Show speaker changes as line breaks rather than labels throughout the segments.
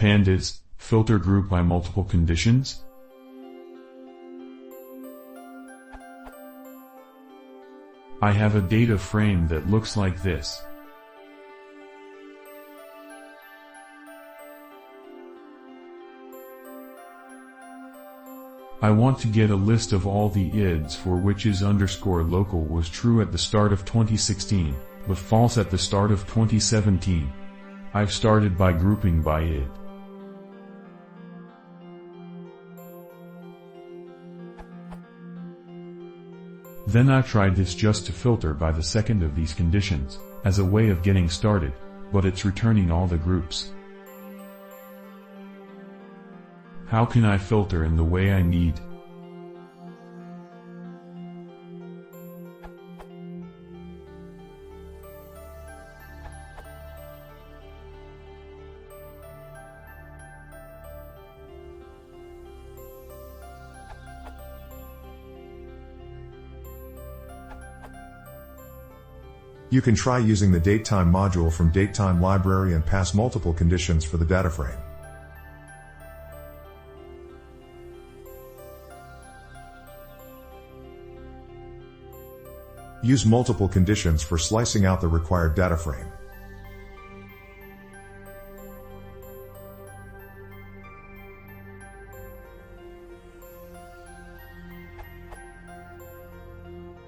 Pandas, filter group by multiple conditions? I have a data frame that looks like this. I want to get a list of all the ids for which is_local was true at the start of 2016, but false at the start of 2017. I've started by grouping by id. Then I tried this just to filter by the second of these conditions, as a way of getting started, but it's returning all the groups. How can I filter in the way I need?
You can try using the datetime module from datetime library and pass multiple conditions for the data frame. Use multiple conditions for slicing out the required data frame.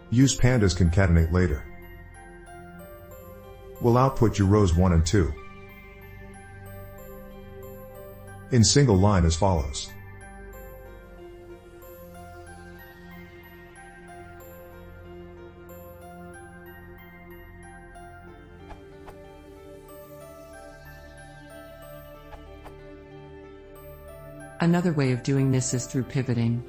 Use pandas concatenate later. Will output your rows 1 and 2 in single line as follows.
Another way of doing this is through pivoting.